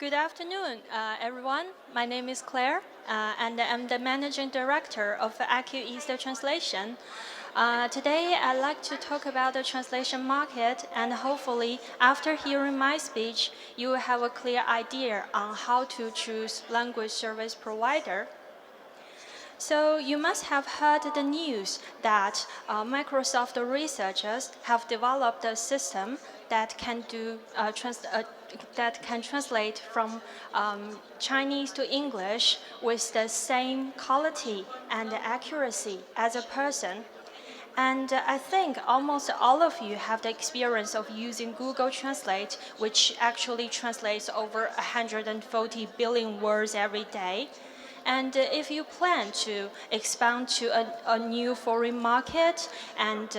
Good afternoon, everyone. My name is Claire, and I'm the Managing Director of AccuEast Translation. Today, I'd like to talk about the translation market, and hopefully, after hearing my speech, you will have a clear idea on how to choose language service provider. So you must have heard the news that Microsoft researchers have developed a system that can translate from Chinese to English with the same quality and accuracy as a person. And I think almost all of you have the experience of using Google Translate, which actually translates over 140 billion words every day. And if you plan to expand to a new foreign market and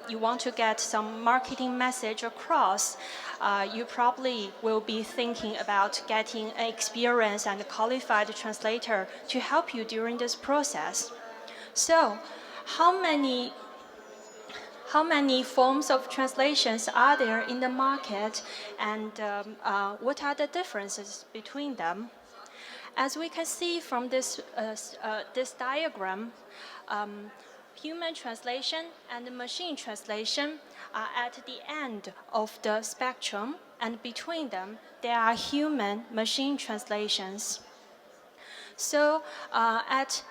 you want to get some marketing message across, you probably will be thinking about getting an experienced and qualified translator to help you during this process. So, how many forms of translations are there in the market, and what are the differences between them? As we can see from this diagram, human translation and machine translation are at the end of the spectrum, and between them, there are human-machine translations. So at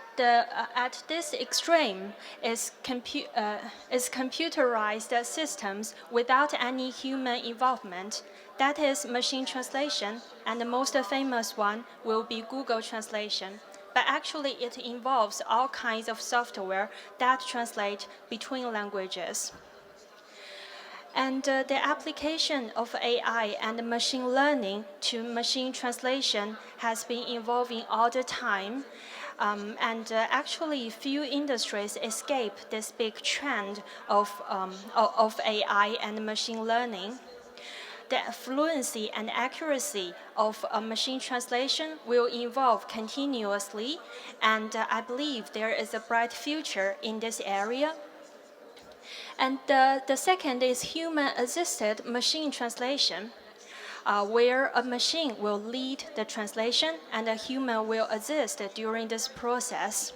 this extreme is computerized systems without any human involvement. That is machine translation, and the most famous one will be Google Translation. But actually, it involves all kinds of software that translate between languages. And the application of AI and machine learning to machine translation has been evolving all the time. Actually, few industries escape this big trend of AI and machine learning. The fluency and accuracy of machine translation will evolve continuously, and I believe there is a bright future in this area. And the second is human-assisted machine translation, where a machine will lead the translation and a human will assist during this process.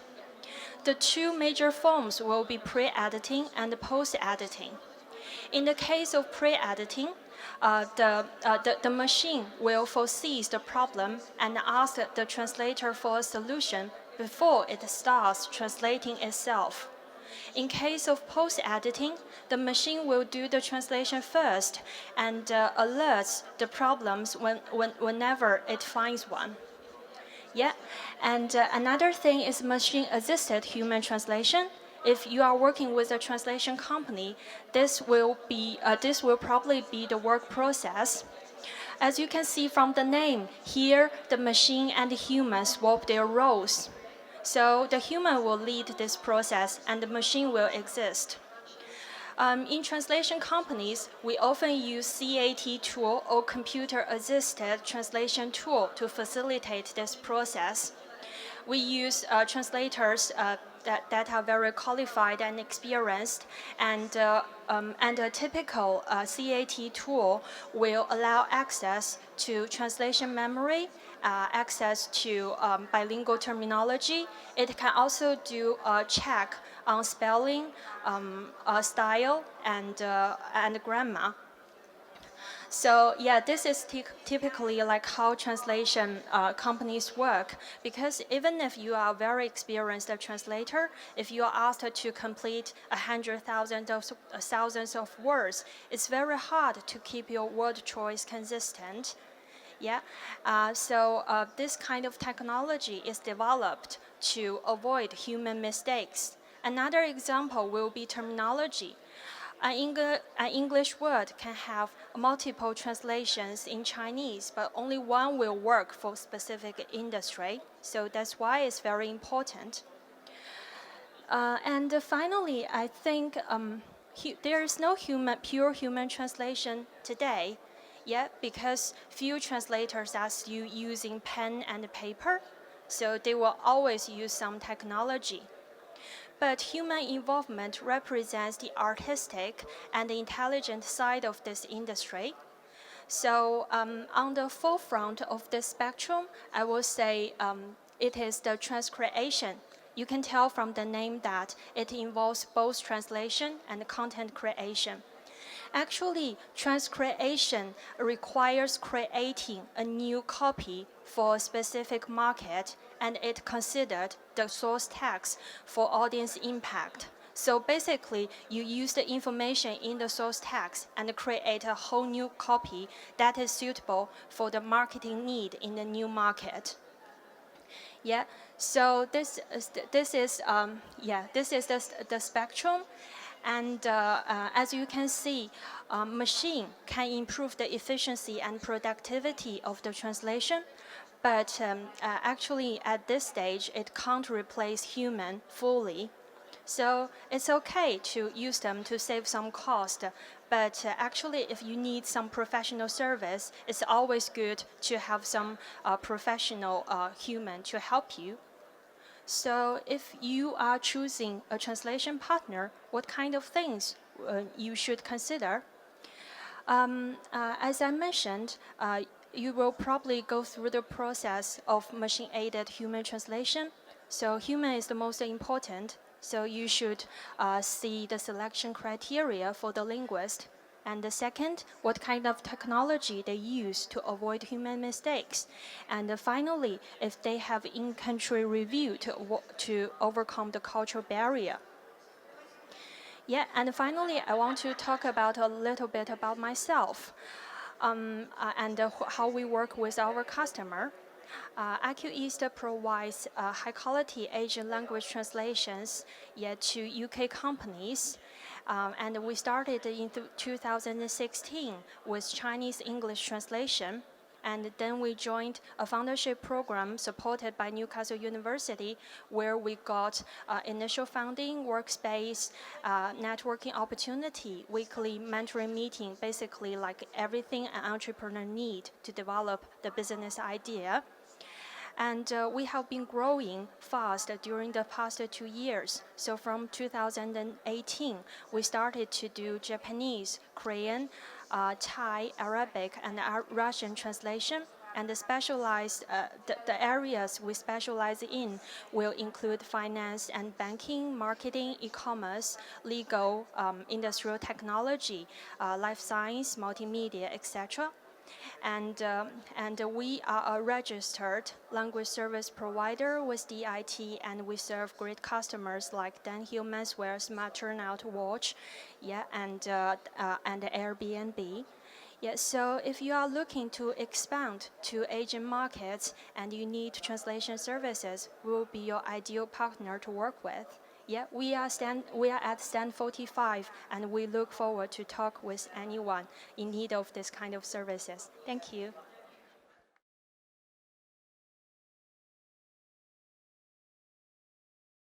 The two major forms will be pre-editing and post-editing. In the case of pre-editing, the machine will foresee the problem and ask the translator for a solution before it starts translating itself. In case of post-editing, the machine will do the translation first and alerts the problems whenever it finds one. Yeah, and another thing is machine-assisted human translation. If you are working with a translation company, this will probably be the work process. As you can see from the name, here the machine and the human swap their roles. So the human will lead this process and the machine will exist. In translation companies, we often use CAT tool or computer-assisted translation tool to facilitate this process. We use translators that are very qualified and experienced, and a typical CAT tool will allow access to translation memory, access to bilingual terminology. It can also do a check on spelling, style, and grammar. So yeah, this is typically like how translation companies work. Because even if you are a very experienced translator, if you are asked to complete 100,000 of thousands of words, it's very hard to keep your word choice consistent. Yeah, so this kind of technology is developed to avoid human mistakes. Another example will be terminology. An English word can have multiple translations in Chinese, but only one will work for specific industry. So that's why it's very important. And finally, I think there is no pure human translation today, yet because few translators are still using pen and paper, so they will always use some technology. But human involvement represents the artistic and intelligent side of this industry. So on the forefront of this spectrum, I will say it is the transcreation. You can tell from the name that it involves both translation and content creation. Actually, transcreation requires creating a new copy for a specific market, and it considered the source text for audience impact. So basically, you use the information in the source text and create a whole new copy that is suitable for the marketing need in the new market. Yeah, so this is the spectrum, and as you can see, machine can improve the efficiency and productivity of the translation, but actually at this stage it can't replace human fully. So it's okay to use them to save some cost, but actually if you need some professional service, it's always good to have some professional human to help you. So if you are choosing a translation partner, what kind of things you should consider? As I mentioned, you will probably go through the process of machine-aided human translation. So human is the most important. So you should see the selection criteria for the linguist. And the second, what kind of technology they use to avoid human mistakes. And finally, if they have in-country review to overcome the cultural barrier. Yeah, and finally, I want to talk about a little bit about myself and how we work with our customer. AccuEast provides high-quality Asian language translations to UK companies. And we started in 2016 with Chinese English translation. And then we joined a foundership program supported by Newcastle University, where we got initial funding, workspace, networking opportunity, weekly mentoring meeting, basically like everything an entrepreneur need to develop the business idea. And we have been growing fast during the past 2 years. So from 2018, we started to do Japanese, Korean, Thai, Arabic, and Russian translation. And the areas we specialize in will include finance and banking, marketing, e-commerce, legal, industrial technology, life science, multimedia, etc. And we are a registered language service provider with DIT, and we serve great customers like Dunhill Menswear, Smart Turnout Watch, and Airbnb. Yeah, so if you are looking to expand to Asian markets and you need translation services, we will be your ideal partner to work with. Yeah, we are at stand 45, and we look forward to talk with anyone in need of this kind of services. Thank you.